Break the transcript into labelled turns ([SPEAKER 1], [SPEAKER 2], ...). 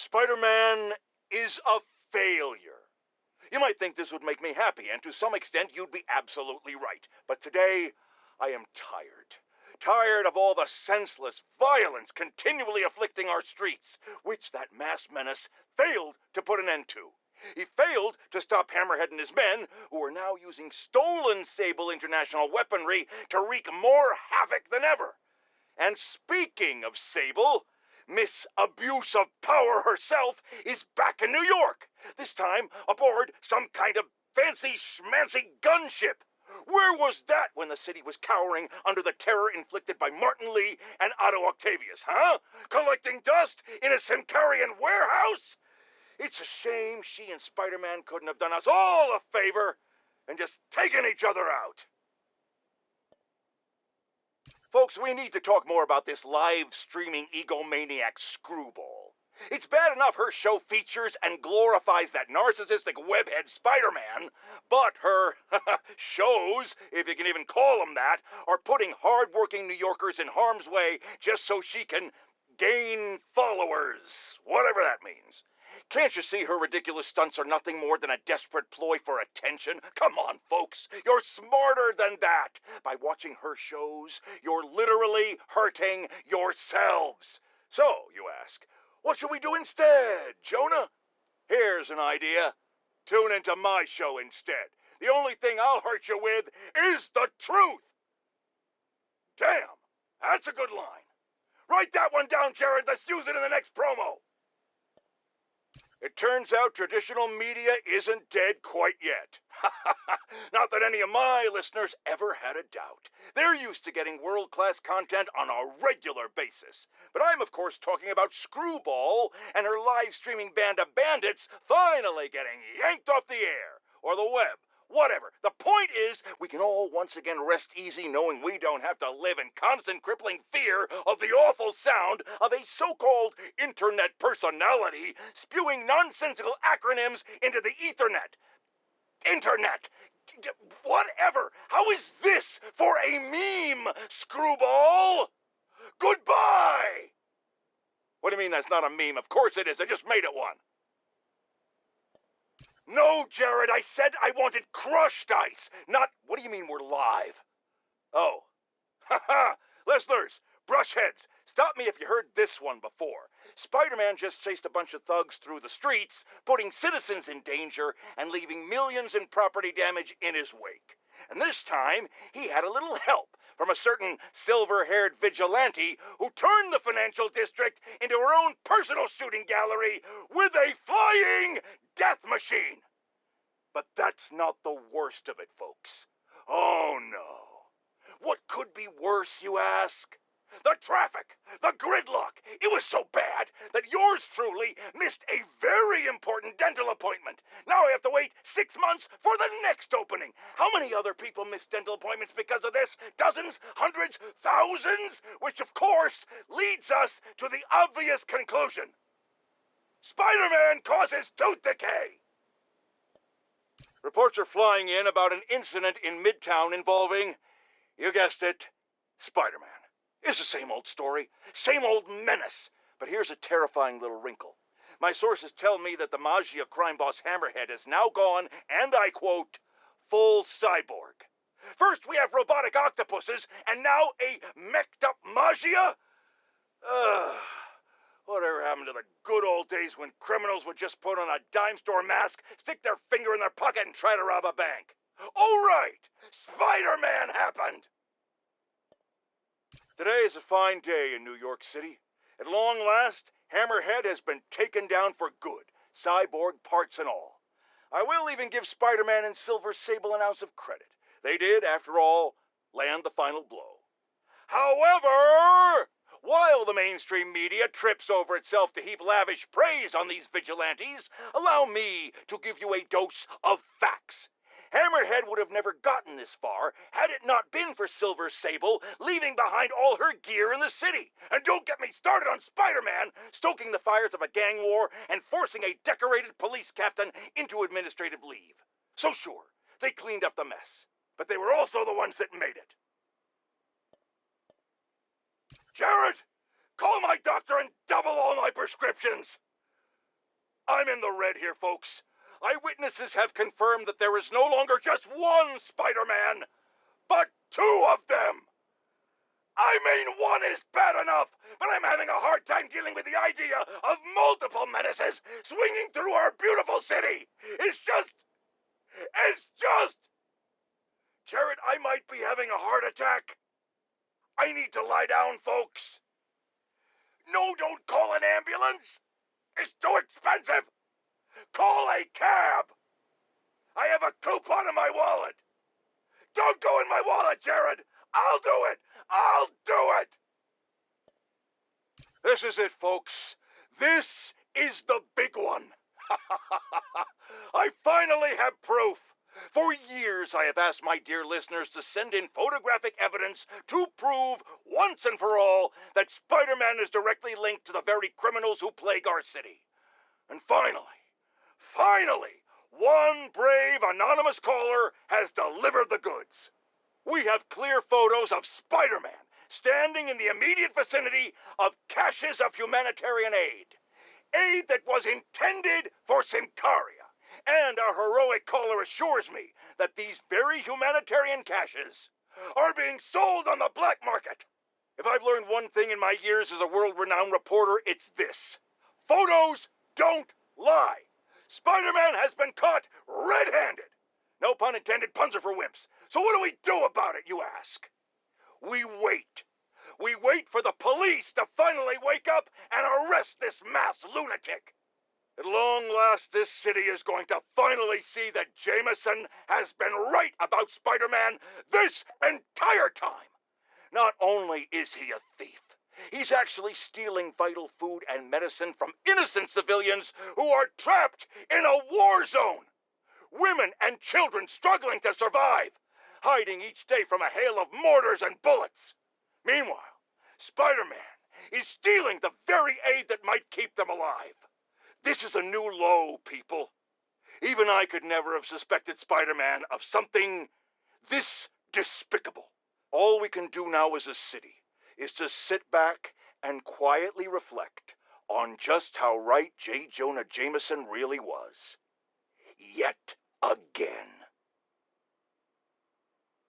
[SPEAKER 1] Spider-Man is a failure. You might think this would make me happy, and to some extent you'd be absolutely right. But today, I am tired. Tired of all the senseless violence continually afflicting our streets, which that masked menace failed to put an end to. He failed to stop Hammerhead and his men, who are now using stolen Sable International weaponry to wreak more havoc than ever. And speaking of Sable, Miss Abuse of Power herself is back in New York, this time aboard some kind of fancy schmancy gunship. Where was that when the city was cowering under the terror inflicted by Martin Lee and Otto Octavius, huh? Collecting dust in a Simcarian warehouse? It's a shame she and Spider-Man couldn't have done us all a favor and just taken each other out. Folks, we need to talk more about this live-streaming egomaniac screwball. It's bad enough her show features and glorifies that narcissistic webhead Spider-Man, but her shows, if you can even call them that, are putting hard-working New Yorkers in harm's way just so she can gain followers, whatever that means. Can't you see her ridiculous stunts are nothing more than a desperate ploy for attention? Come on, folks, you're smarter than that. By watching her shows, you're literally hurting yourselves. So, you ask, what should we do instead, Jonah? Here's an idea. Tune into my show instead. The only thing I'll hurt you with is the truth. Damn, that's a good line. Write that one down, Jared. Let's use it in the next promo. It turns out traditional media isn't dead quite yet. Not that any of my listeners ever had a doubt. They're used to getting world-class content on a regular basis. But I'm, of course, talking about Screwball and her live-streaming band of bandits finally getting yanked off the air, or the web. Whatever. The point is, we can all once again rest easy knowing we don't have to live in constant crippling fear of the awful sound of a so-called internet personality spewing nonsensical acronyms into the Ethernet. Internet. Whatever. How is this for a meme, Screwball? Goodbye! What do you mean that's not a meme? Of course it is. I just made it one. No, Jared, I said I wanted crushed ice, not... What do you mean we're live? Oh. Ha-ha! Listeners, brushheads, stop me if you heard this one before. Spider-Man just chased a bunch of thugs through the streets, putting citizens in danger and leaving millions in property damage in his wake. And this time, he had a little help from a certain silver-haired vigilante who turned the financial district into her own personal shooting gallery with a flying death machine. But that's not the worst of it, folks. Oh, no. What could be worse, you ask? The traffic, the gridlock. It was so bad that yours truly missed a very important dental appointment. Now I have to wait 6 months for the next opening. How many other people miss dental appointments because of this? Dozens? Hundreds? Thousands? Which, of course, leads us to the obvious conclusion. Spider-Man causes tooth decay. Reports are flying in about an incident in Midtown involving, you guessed it, Spider-Man. It's the same old story, same old menace. But here's a terrifying little wrinkle. My sources tell me that the Maggia crime boss Hammerhead has now gone, and I quote, full cyborg. First we have robotic octopuses, and now a meched-up Maggia? Whatever happened to the good old days when criminals would just put on a dime store mask, stick their finger in their pocket, and try to rob a bank? Oh, right! Spider-Man happened! Today is a fine day in New York City. At long last, Hammerhead has been taken down for good, cyborg parts and all. I will even give Spider-Man and Silver Sable an ounce of credit. They did, after all, land the final blow. However, while the mainstream media trips over itself to heap lavish praise on these vigilantes, allow me to give you a dose of facts. Hammerhead would have never gotten this far had it not been for Silver Sable leaving behind all her gear in the city. And don't get me started on Spider-Man stoking the fires of a gang war and forcing a decorated police captain into administrative leave. So sure, they cleaned up the mess, but they were also the ones that made it. Jared, call my doctor and double all my prescriptions. I'm in the red here, folks. Eyewitnesses have confirmed that there is no longer just one Spider-Man, but two of them. I mean, one is bad enough, but I'm having a hard time dealing with the idea of multiple menaces swinging through our beautiful city. It's just... Jared, I might be having a heart attack. I need to lie down, folks. No, don't call an ambulance. It's too expensive. Call a cab. I have a coupon in my wallet. Don't go in my wallet, Jared. I'll do it. I'll do it. This is it, folks. This is the big one. I finally have proof. For years, I have asked my dear listeners to send in photographic evidence to prove, once and for all, that Spider-Man is directly linked to the very criminals who plague our city. And finally, one brave anonymous caller has delivered the goods. We have clear photos of Spider-Man standing in the immediate vicinity of caches of humanitarian aid. Aid that was intended for Simcaria. And our heroic caller assures me that these very humanitarian caches are being sold on the black market. If I've learned one thing in my years as a world-renowned reporter, it's this. Photos don't lie. Spider-Man has been caught red-handed. No pun intended, puns are for wimps. So what do we do about it, you ask? We wait. We wait for the police to finally wake up and arrest this mass lunatic. At long last, this city is going to finally see that Jameson has been right about Spider-Man this entire time. Not only is he a thief, he's actually stealing vital food and medicine from innocent civilians who are trapped in a war zone. Women and children struggling to survive, hiding each day from a hail of mortars and bullets. Meanwhile, Spider-Man is stealing the very aid that might keep them alive. This is a new low, people. Even I could never have suspected Spider-Man of something this despicable. All we can do now as a city is to sit back and quietly reflect on just how right J. Jonah Jameson really was. Yet again.